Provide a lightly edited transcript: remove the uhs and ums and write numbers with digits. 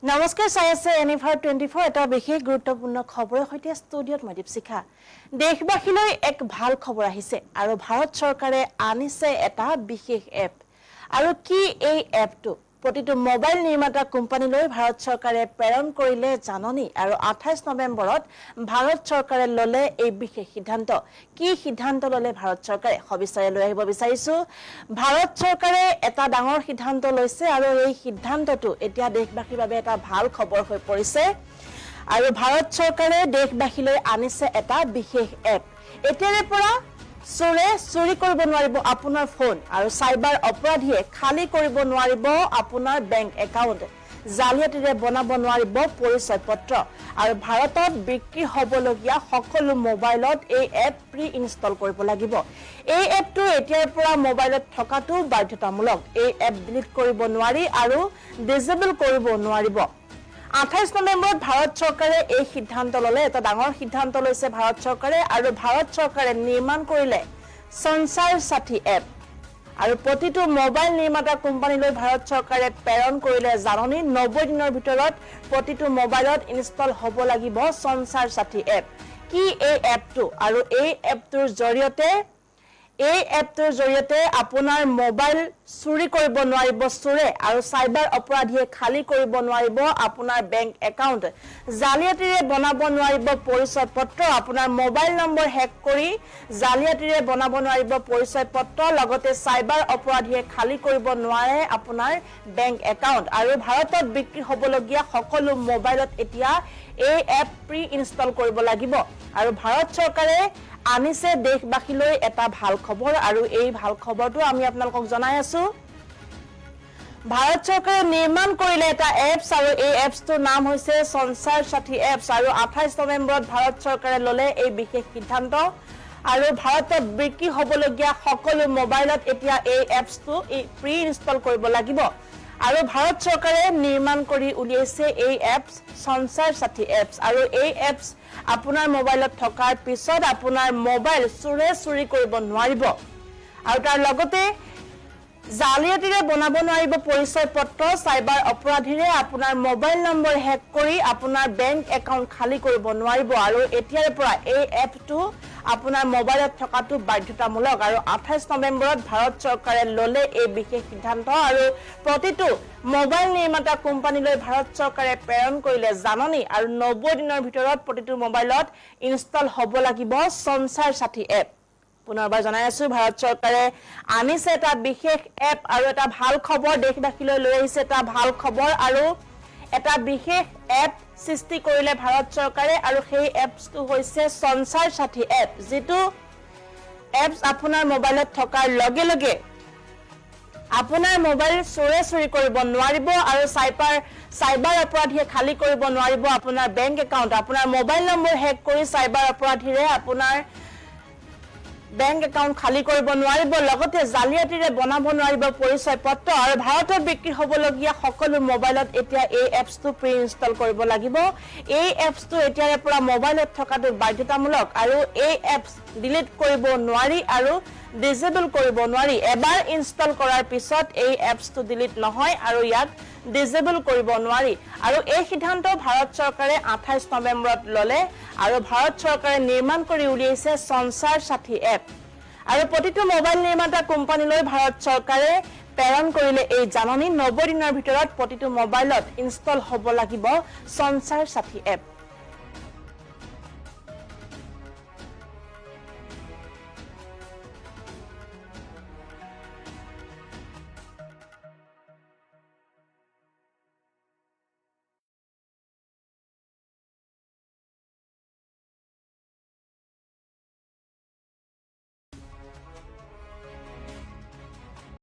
নমস্কাৰ চাই আছে এনিভাৰ 24 এটা বিশেষ গুৰুত্বপূৰ্ণ খবৰৰ সৈতে ষ্টুডিঅ'ত মই দীপশিখা দেশবাসীলৈ এক ভাল খবৰ আহিছে আৰু ভাৰত চৰকাৰে আনিছে এটা বিশেষ এপ আৰু কি এই এপটো প্ৰতিটো মোবাইল নিৰ্মাতা কোম্পানীলৈ ভাৰত চৰকাৰে প্ৰেৰণ কৰিলে জাননী আৰু 28 নৱেম্বৰত ভাৰত চৰকাৰে ললে এই বিশেষ সিদ্ধান্ত কি সিদ্ধান্ত ললে ভাৰত চৰকাৰে সবিস্তাৰে লৈ আহিব বিচাৰিছো ভাৰত চৰকাৰে এটা ডাঙৰ সিদ্ধান্ত লৈছে আৰু এই সিদ্ধান্তটো এতিয়া দেশবাসীৰ বাবে এটা ভাল খবৰ হৈ পৰিছে আৰু ভাৰত চৰকাৰে দেশবাসীলৈ আনিছে এটা বিশেষ এপ এতিয়াৰে পৰা চুৰি কৰিব নোৱাৰিব আপোনাৰ ফোন আৰু সাইবাৰ অপৰাধীয়ে খালি কৰিব নোৱাৰিব আপোনাৰ বেংক একাউণ্ট জালিয়াতিৰে বনাব নোৱাৰিব পৰিচয় পত্ৰ আৰু ভাৰতত বিক্ৰী হ'বলগীয়া সকলো মোবাইলত এই এপ প্ৰি ইনষ্টল কৰিব লাগিব এই এপটো এতিয়াৰ পৰা মোবাইলত থকাটো বাধ্যতামূলক এই এপ ডিলিট কৰিব নোৱাৰি আৰু ডিসেবল কৰিব নোৱাৰিব 28 নৱেম্বৰত ভাৰত চৰকাৰে এই সিদ্ধান্ত ললে এটা ডাঙৰ সিদ্ধান্ত লৈছে ভাৰত চৰকাৰে আৰু ভাৰত চৰকাৰে নিৰ্মাণ কৰিলে সঞ্চাৰ সাথী এপ আৰু প্ৰতিটো মোবাইল নিৰ্মাতা কোম্পানীলৈ ভাৰত চৰকাৰে প্ৰেৰণ কৰিলে জাননী 90 দিনৰ ভিতৰত প্ৰতিটো মোবাইলত ইনষ্টল হ'ব লাগিব সঞ্চাৰ সাথী এপ কি এই এপটো আৰু এই এপটোৰ জৰিয়তে আপোনাৰ মোবাইল চুৰি কৰিব নোৱাৰিব চুৰে আৰু সাইবাৰ অপৰাধীয়ে খালি কৰিব নোৱাৰিব আপোনাৰ বেংক একাউণ্ট জালিয়াতিৰে বনাব নোৱাৰিব পৰিচয় পত্ৰ আপোনাৰ মোবাইল নম্বৰ হেক কৰি জালিয়াতিৰে বনাব নোৱাৰিব পৰিচয় পত্ৰ লগতে সাইবাৰ অপৰাধীয়ে খালি কৰিব নোৱাৰে আপোনাৰ বেংক একাউণ্ট আৰু ভাৰতত বিক্ৰী হ'বলগীয়া সকলো মোবাইলত এতিয়া এই এপ প্ৰি ইনষ্টল কৰিব লাগিব আৰু ভাৰত চৰকাৰে আনিছে দেশবাসীলৈ এটা ভাল খবৰ আৰু এই ভাল খবৰটো আমি আপোনালোকক জনাই আছো ভাৰত চৰকাৰে নিৰ্মাণ কৰিলে এটা এপছ আৰু এই এপছটোৰ নাম হৈছে সঞ্চাৰ সাথী এপছ আৰু 28 নৱেম্বৰত ভাৰত চৰকাৰে ললে এই বিশেষ সিদ্ধান্ত আৰু ভাৰতত বিক্ৰী হ'বলগীয়া সকলো মোবাইলত এতিয়া এই এপছটো প্ৰি ইনষ্টল কৰিব লাগিব আৰু ভাৰত চৰকাৰে নিৰ্মাণ কৰি উলিয়াইছে এই এপছ সঞ্চাৰ সাথী এপছ আৰু এই এপছ আপোনাৰ মোবাইলত থকাৰ পিছত আপোনাৰ মোবাইল চুৰি কৰিব নোৱাৰিব আৰু তাৰ লগতে জালিয়াতিৰে বনাব নোৱাৰিব পৰিচয় পত্ৰ সাইবাৰ অপৰাধীৰে আপোনাৰ মোবাইল নম্বৰ হেক কৰি আপোনাৰ বেংক একাউণ্ট খালি কৰিব নোৱাৰিব আৰু এতিয়াৰ পৰা এই এপটো আপোনাৰ মোবাইলত থকাটো বাধ্যতামূলক আৰু 28 নৱেম্বৰত ভাৰত চৰকাৰে ললে এই বিশেষ সিদ্ধান্ত আৰু প্ৰতিটো মোবাইল নিৰ্মাতা কোম্পানীলৈ ভাৰত চৰকাৰে প্ৰেৰণ কৰিলে জাননী আৰু 90 দিনৰ ভিতৰত প্ৰতিটো মোবাইলত ইনষ্টল হ'ব লাগিব সঞ্চাৰ সাথী এপ পুনৰবাৰ জনাই আছো ভাৰত চৰকাৰে আনিছে এটা বিশেষ এপ আৰু এটা ভাল খবৰ দেশবাসীলৈ লৈ আহিছে এটা ভাল খবৰ আৰু এটা বিশেষ এপ সৃষ্টি কৰিলে ভাৰত চৰকাৰে আৰু সেই এপছটো হৈছে সঞ্চাৰ সাথী এপ যেটো এপছ আপোনাৰ মোবাইলত থকাৰ লগে লগে আপোনাৰ মোবাইল চুৰি কৰিব নোৱাৰিব আৰু সাইবাৰ অপৰাধীয়ে খালি কৰিব নোৱাৰিব আপোনাৰ বেংক একাউণ্ট আপোনাৰ মোবাইল নম্বৰ হেক কৰি সাইবাৰ অপৰাধীৰে আপোনাৰ বেংক একাউণ্ট খালি কৰিব নোৱাৰিব লগতে জালিয়াতিৰে বনাব নোৱাৰিব পৰিচয় পত্ৰ আৰু ভাৰতত বিক্ৰী হ'বলগীয়া সকলো মোবাইলত এতিয়া এই এপছটো প্ৰি ইনষ্টল কৰিব লাগিব এই এপছটো এতিয়াৰ পৰা মোবাইলত থকাটো বাধ্যতামূলক আৰু এই এপছ ডিলিট কৰিব নোৱাৰি আৰু ডিসেবল কৰিব নোৱাৰি এবাৰ ইনষ্টল কৰাৰ পিছত এই এপছটো ডিলিট নহয় আৰু ইয়াক ডিসেবল কৰিব নোৱাৰি আৰু এই সিদ্ধান্ত ভাৰত চৰকাৰে 28 নৱেম্বৰত ললে আৰু ভাৰত চৰকাৰে নিৰ্মাণ কৰি উলিয়াইছে সঞ্চাৰ সাথী এপ আৰু প্ৰতিটো মোবাইল নিৰ্মাতা কোম্পানীলৈ ভাৰত চৰকাৰে প্ৰেৰণ কৰিলে এই জাননী 90 দিনৰ ভিতৰত প্ৰতিটো মোবাইলত ইনষ্টল হ'ব লাগিব সঞ্চাৰ সাথী এপ